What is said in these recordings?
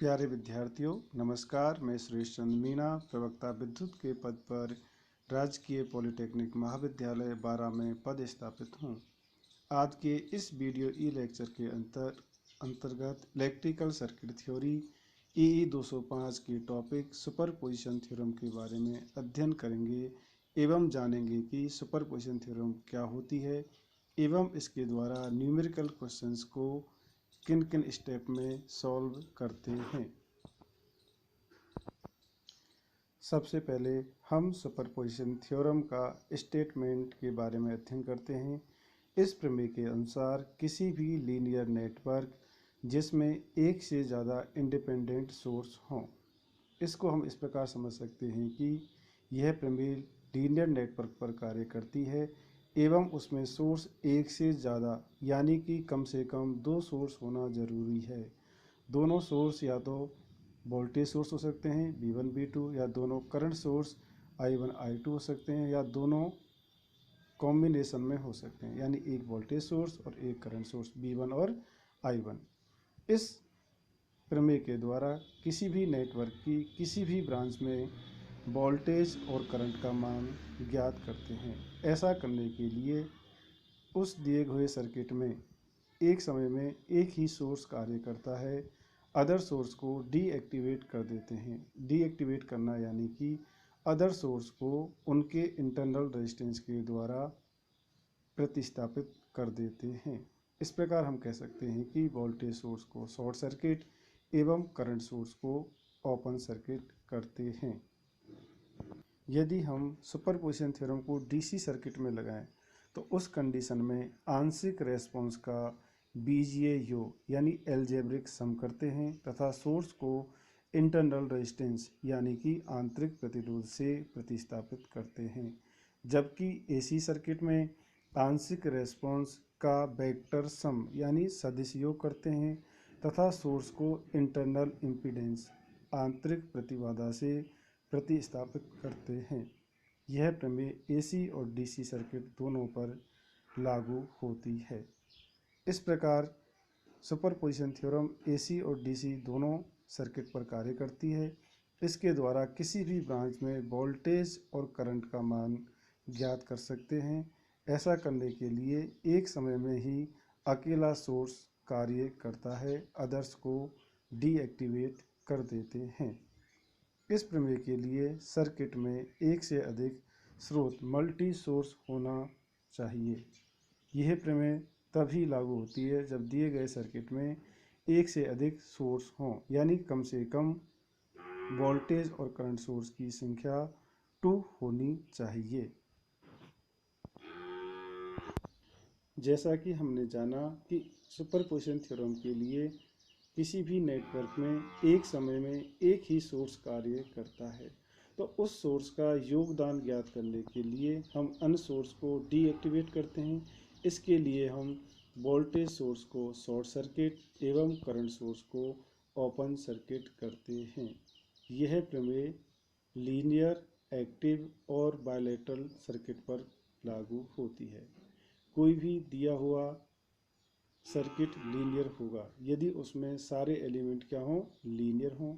प्यारे विद्यार्थियों, नमस्कार। मैं सुरेश चंद्र मीणा, प्रवक्ता विद्युत के पद पर राजकीय पॉलिटेक्निक महाविद्यालय बारा में पदस्थापित हूँ। आज के इस वीडियो ई लेक्चर के अंतर्गत इलेक्ट्रिकल सर्किट थ्योरी EE 205 के टॉपिक सुपरपोजिशन थ्योरम के बारे में अध्ययन करेंगे एवं जानेंगे कि सुपरपोजिशन थ्योरम क्या होती है एवं इसके द्वारा न्यूमेरिकल क्वेश्चंस को किन किन स्टेप में सॉल्व करते हैं। सबसे पहले हम सुपरपोजिशन थ्योरम का स्टेटमेंट के बारे में अध्ययन करते हैं। इस प्रमेय के अनुसार किसी भी लीनियर नेटवर्क जिसमें एक से ज़्यादा इंडिपेंडेंट सोर्स हों, इसको हम इस प्रकार समझ सकते हैं कि यह प्रमेय लीनियर नेटवर्क पर कार्य करती है एवं उसमें सोर्स एक से ज़्यादा यानी कि कम से कम दो सोर्स होना ज़रूरी है। दोनों सोर्स या तो वोल्टेज सोर्स हो सकते हैं V1 V2, या दोनों करंट सोर्स I1 I2 हो सकते हैं, या दोनों कॉम्बिनेशन में हो सकते हैं, यानी एक वोल्टेज सोर्स और एक करंट सोर्स V1 और I1। इस प्रमेय के द्वारा किसी भी नेटवर्क की किसी भी ब्रांच में वोल्टेज और करंट का मान ज्ञात करते हैं। ऐसा करने के लिए उस दिए हुए सर्किट में एक समय में एक ही सोर्स कार्य करता है, अदर सोर्स को डीएक्टिवेट कर देते हैं। डीएक्टिवेट करना यानी कि अदर सोर्स को उनके इंटरनल रेजिस्टेंस के द्वारा प्रतिस्थापित कर देते हैं। इस प्रकार हम कह सकते हैं कि वोल्टेज सोर्स को शॉर्ट सर्किट एवं करंट सोर्स को ओपन सर्किट करते हैं। यदि हम सुपरपोजिशन थ्योरम को डीसी सर्किट में लगाएं तो उस कंडीशन में आंशिक रेस्पॉन्स का बीजीय योग यानी एल्जेब्रिक सम करते हैं तथा सोर्स को इंटरनल रेजिस्टेंस यानी कि आंतरिक प्रतिरोध से प्रतिस्थापित करते हैं। जबकि एसी सर्किट में आंशिक रेस्पॉन्स का वेक्टर सम यानी सदिश योग करते हैं तथा सोर्स को इंटरनल इम्पीडेंस आंतरिक प्रतिबाधा से प्रतिस्थापित करते हैं। यह प्रमेय एसी और डीसी सर्किट दोनों पर लागू होती है। इस प्रकार सुपरपोजिशन थ्योरम एसी और डीसी दोनों सर्किट पर कार्य करती है। इसके द्वारा किसी भी ब्रांच में वोल्टेज और करंट का मान ज्ञात कर सकते हैं। ऐसा करने के लिए एक समय में ही अकेला सोर्स कार्य करता है, अदर्स को डीएक्टिवेट कर देते हैं। इस प्रमेय के लिए सर्किट में एक से अधिक स्रोत मल्टी सोर्स होना चाहिए। यह प्रमेय तभी लागू होती है जब दिए गए सर्किट में एक से अधिक सोर्स हों, यानी कम से कम वोल्टेज और करंट सोर्स की संख्या 2 होनी चाहिए। जैसा कि हमने जाना कि सुपरपोजिशन थ्योरम के लिए किसी भी नेटवर्क में एक समय में एक ही सोर्स कार्य करता है, तो उस सोर्स का योगदान ज्ञात करने के लिए हम अन्य सोर्स को डीएक्टिवेट करते हैं। इसके लिए हम वोल्टेज सोर्स को शॉर्ट सर्किट एवं करंट सोर्स को ओपन सर्किट करते हैं। यह प्रमेय लीनियर, एक्टिव और बायलेटरल सर्किट पर लागू होती है। कोई भी दिया हुआ सर्किट लीनियर होगा यदि उसमें सारे एलिमेंट क्या हों, लीनियर हों,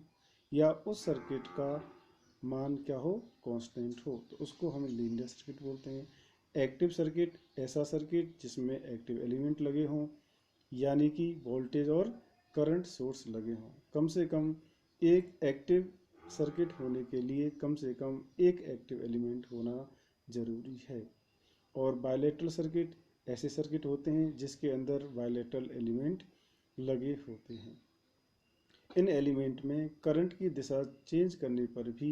या उस सर्किट का मान क्या हो, कांस्टेंट हो, तो उसको हम लीनियर सर्किट बोलते हैं। एक्टिव सर्किट ऐसा सर्किट जिसमें एक्टिव एलिमेंट लगे हों, यानी कि वोल्टेज और करंट सोर्स लगे हों। कम से कम एक एक्टिव सर्किट होने के लिए कम से कम एक एक्टिव एलिमेंट होना जरूरी है। और बायलेटरल सर्किट ऐसे सर्किट होते हैं जिसके अंदर बायलेटरल एलिमेंट लगे होते हैं। इन एलिमेंट में करंट की दिशा चेंज करने पर भी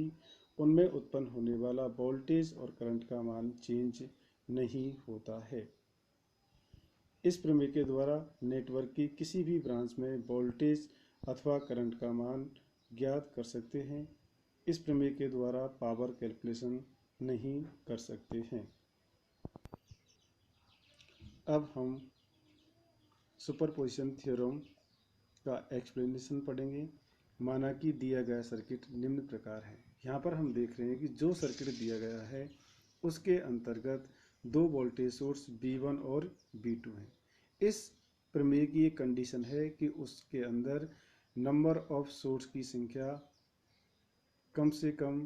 उनमें उत्पन्न होने वाला वोल्टेज और करंट का मान चेंज नहीं होता है। इस प्रमेय के द्वारा नेटवर्क की किसी भी ब्रांच में वोल्टेज अथवा करंट का मान ज्ञात कर सकते हैं। इस प्रमेय के द्वारा पावर कैलकुलेशन नहीं कर सकते हैं। अब हम सुपरपोजिशन थ्योरम का एक्सप्लेनेशन पढ़ेंगे। माना कि दिया गया सर्किट निम्न प्रकार है। यहाँ पर हम देख रहे हैं कि जो सर्किट दिया गया है उसके अंतर्गत दो वोल्टेज सोर्स V1 और V2 हैं। इस प्रमेय की एक कंडीशन है कि उसके अंदर नंबर ऑफ सोर्स की संख्या कम से कम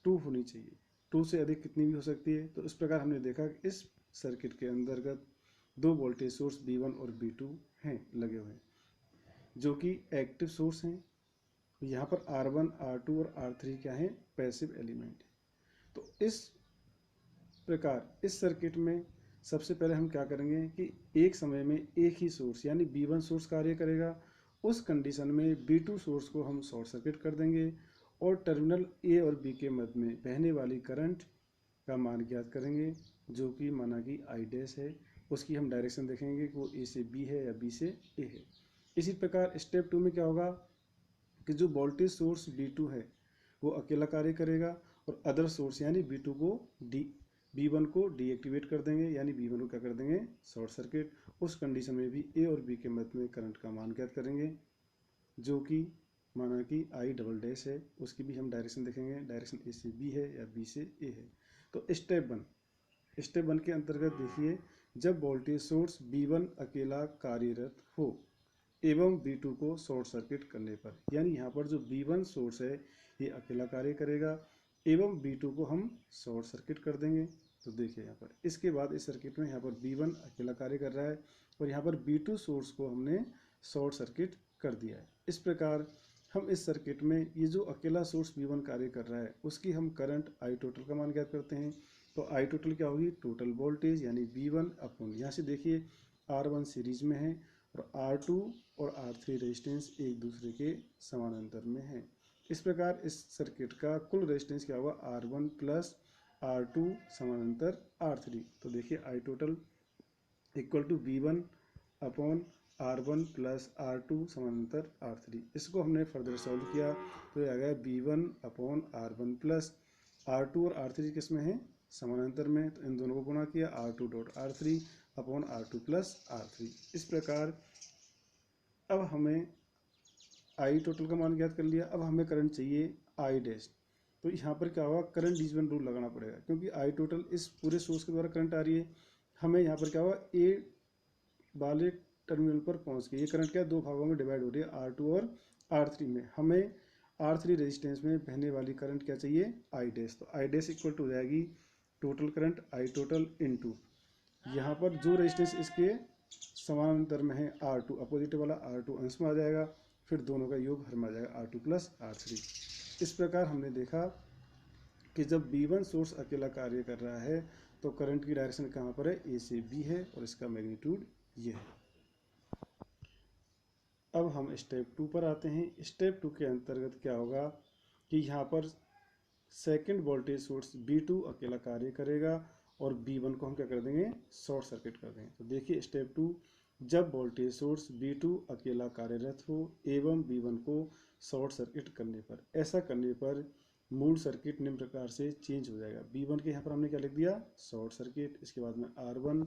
2 होनी चाहिए। 2 से अधिक कितनी भी हो सकती है। तो इस प्रकार हमने देखा कि इस सर्किट के अंतर्गत दो वोल्टेज सोर्स V1 और V2 हैं लगे हुए, जो कि एक्टिव सोर्स हैं। यहाँ पर R1, R2 और R3 क्या है, पैसिव एलिमेंट। तो इस प्रकार इस सर्किट में सबसे पहले हम क्या करेंगे कि एक समय में एक ही सोर्स यानी V1 सोर्स कार्य करेगा। उस कंडीशन में V2 सोर्स को हम शॉर्ट सर्किट कर देंगे और टर्मिनल A और B के मध्य में बहने वाली करंट का मान ज्ञात करेंगे, जो कि माना कि I डैश है। उसकी हम डायरेक्शन देखेंगे कि वो A से B है या B से A है। इसी प्रकार स्टेप 2 में क्या होगा कि जो वोल्टेज सोर्स V2 है वो अकेला कार्य करेगा और अदर सोर्स यानी V1 को डीएक्टिवेट कर देंगे, यानी V1 को क्या कर देंगे, शॉर्ट सर्किट। उस कंडीशन में भी A और B के मध्य में करंट का मान ज्ञात करेंगे, जो कि माना कि I डबल डैश है। उसकी भी हम डायरेक्शन देखेंगे, डायरेक्शन A से B है या B से A है। तो स्टेप वन के अंतर्गत देखिए, जब वोल्टेज सोर्स V1 अकेला कार्यरत हो एवं V2 को शॉर्ट सर्किट करने पर, यानी यहाँ पर जो V1 सोर्स है ये अकेला कार्य करेगा एवं V2 को हम शॉर्ट सर्किट कर देंगे। तो देखिए यहाँ पर इसके बाद इस सर्किट में यहाँ पर V1 अकेला कार्य कर रहा है और यहाँ पर V2 सोर्स को हमने शॉर्ट सर्किट कर दिया है। इस प्रकार हम इस सर्किट में ये जो अकेला सोर्स V1 कार्य कर रहा है उसकी हम करंट I टोटल का मान ज्ञात करते हैं। तो I टोटल क्या होगी, टोटल वोल्टेज यानी V1 अपॉन, यहाँ से देखिए R1 सीरीज में है और R2 और R3 रेजिस्टेंस एक दूसरे के समानांतर में है। इस प्रकार इस सर्किट का कुल रेजिस्टेंस क्या होगा, R1 प्लस R2 समानांतर R3। तो देखिए I total equal to V1 upon R1 plus R2 समानांतर R3। इसको हमने फर्दर सॉल्व किया तो ये आ गया V1 upon R1 plus R2 और R3 किस में है, समानांतर में। तो इन दोनों को गुणा किया R2 dot R3 upon R2 plus R3। इस प्रकार अब हमें आई टोटल का मान ज्ञात कर लिया। अब हमें करंट चाहिए आई डैश। तो यहाँ पर क्या होगा, करंट डिवीजन रूल लगाना पड़ेगा, क्योंकि आई टोटल इस पूरे सोर्स के द्वारा करंट आ रही है। हमें यहाँ पर क्या होगा, ए वाले टर्मिनल पर पहुँच के ये करंट क्या दो भागों में डिवाइड हो रही है, R2 और R3 में। हमें R3 रेजिस्टेंस में बहने वाली करंट क्या चाहिए, आई डैश। तो आई डैश इक्वल टू हो जाएगी total current I total into यहाँ पर जो रेजिस्टेंस इसके समानांतर में है R2, अपोजिट वाला R2 अंश में आ जाएगा, फिर दोनों का योग हर में आ जाएगा R2 प्लस R3। इस प्रकार हमने देखा कि जब V1 सोर्स अकेला कार्य कर रहा है तो करंट की डायरेक्शन कहाँ पर है, A से B है और इसका मैग्नीट्यूड ये है। अब हम स्टेप 2 पर आते हैं। स्टेप 2 के अंतर्गत क्या होगा कि यहाँ पर सेकंड वोल्टेज सोर्स V2 अकेला कार्य करेगा और V1 को हम क्या कर देंगे, शॉर्ट सर्किट कर देंगे। तो देखिए स्टेप 2, जब वोल्टेज सोर्स V2 अकेला कार्यरत हो एवं V1 को शॉर्ट सर्किट करने पर, ऐसा करने पर मूल सर्किट निम्न प्रकार से चेंज हो जाएगा। V1 के यहाँ पर हमने क्या लिख दिया, शॉर्ट सर्किट, इसके बाद में R1,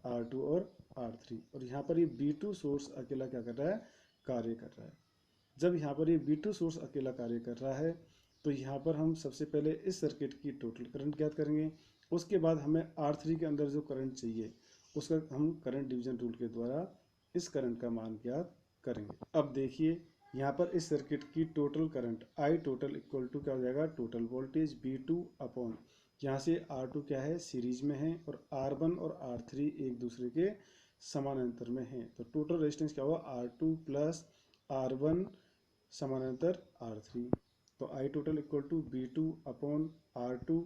R2 और R3, और यहाँ पर ये V2 सोर्स अकेला क्या कर रहा है, कार्य कर रहा है। जब यहाँ पर ये V2 सोर्स अकेला कार्य कर रहा है तो यहाँ पर हम सबसे पहले इस सर्किट की टोटल करंट ज्ञात करेंगे। उसके बाद हमें R3 के अंदर जो करंट चाहिए उसका हम करंट डिवीजन रूल के द्वारा इस करंट का मान ज्ञात करेंगे। अब देखिए यहाँ पर इस सर्किट की total current I total equal to क्या हो जाएगा, टोटल वोल्टेज V2 अपॉन, यहाँ से R2 क्या है, सीरीज में है और R1 और R3 एक दूसरे के समानांतर में है। तो टोटल रेजिस्टेंस क्या होगा, R2 प्लस R1 समानांतर R3। तो I total equal to V2 upon R2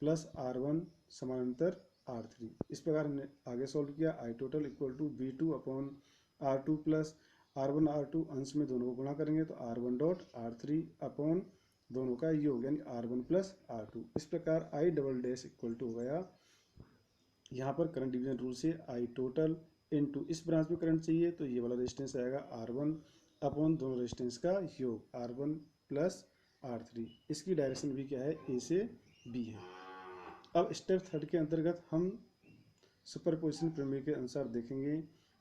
plus R1 समानांतर R3। इस प्रकार हमने आगे सॉल्व किया। I total equal to V2 upon R2 plus R1 R2 अंश में दोनों को गुणा करेंगे तो R1 डॉट R3 अपॉन दोनों का योग यानी R1 प्लस R2। इस प्रकार I double dash equal to हो गया, यहाँ पर करंट डिवीजन रूल से आई टोटल इनटू इस ब्रांच में करंट चाहिए तो ये वाला रेजिस्टेंस आएगा R1 अपॉन दोनों रेजिस्टेंस का योग R1 प्लस R3। इसकी डायरेक्शन भी क्या है, A से B है। अब स्टेप 3 के अंतर्गत हम सुपरपोजिशन प्रमेय के अनुसार देखेंगे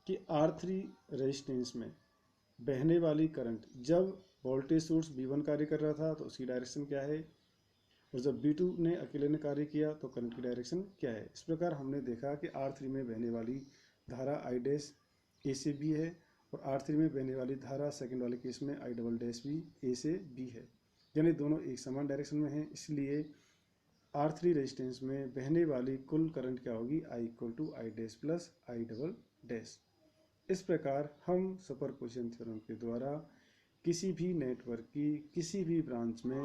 कि R3 रेजिस्टेंस में बहने वाली करंट, जब वोल्टेज सोर्स V1 कार्य कर रहा था तो उसकी डायरेक्शन क्या है, और जब V2 ने अकेले ने कार्य किया तो करंट की डायरेक्शन क्या है। इस प्रकार हमने देखा कि R3 में बहने वाली धारा I डैश A से B है और R3 में बहने वाली धारा सेकंड वाले केस में I डबल डैश भी A से B है, यानी दोनों एक समान डायरेक्शन में हैं। इसलिए R3 रेजिस्टेंस में बहने वाली कुल करंट क्या होगी, I equal to I dash plus I double dash. इस प्रकार हम सुपरपोजिशन थ्योरम के द्वारा किसी भी नेटवर्क की किसी भी ब्रांच में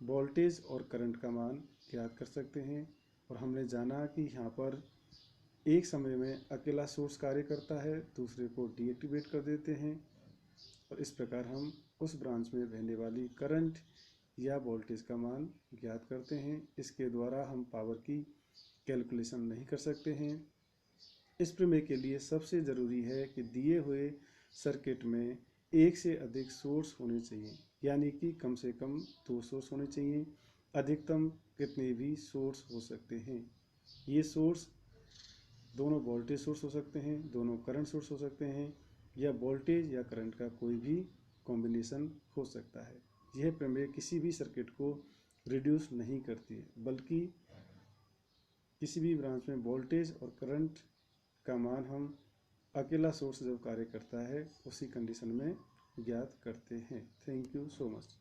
वोल्टेज और करंट का मान ज्ञात कर सकते हैं। और हमने जाना कि यहाँ पर एक समय में अकेला सोर्स कार्य करता है, दूसरे को डीएक्टिवेट कर देते हैं, और इस प्रकार हम उस ब्रांच में बहने वाली करंट या वोल्टेज का मान ज्ञात करते हैं। इसके द्वारा हम पावर की कैलकुलेशन नहीं कर सकते हैं। इस प्रमेय के लिए सबसे ज़रूरी है कि दिए हुए सर्किट में एक से अधिक सोर्स होने चाहिए, यानी कि कम से कम 2 सोर्स होने चाहिए। अधिकतम कितने भी सोर्स हो सकते हैं। ये सोर्स दोनों वोल्टेज सोर्स हो सकते हैं, दोनों करंट सोर्स हो सकते हैं, या वोल्टेज या करंट का कोई भी कॉम्बिनेशन हो सकता है। यह प्रमेय किसी भी सर्किट को रिड्यूस नहीं करती है, बल्कि किसी भी ब्रांच में वोल्टेज और करंट का मान हम अकेला सोर्स जब कार्य करता है उसी कंडीशन में ज्ञात करते हैं। Thank you so much.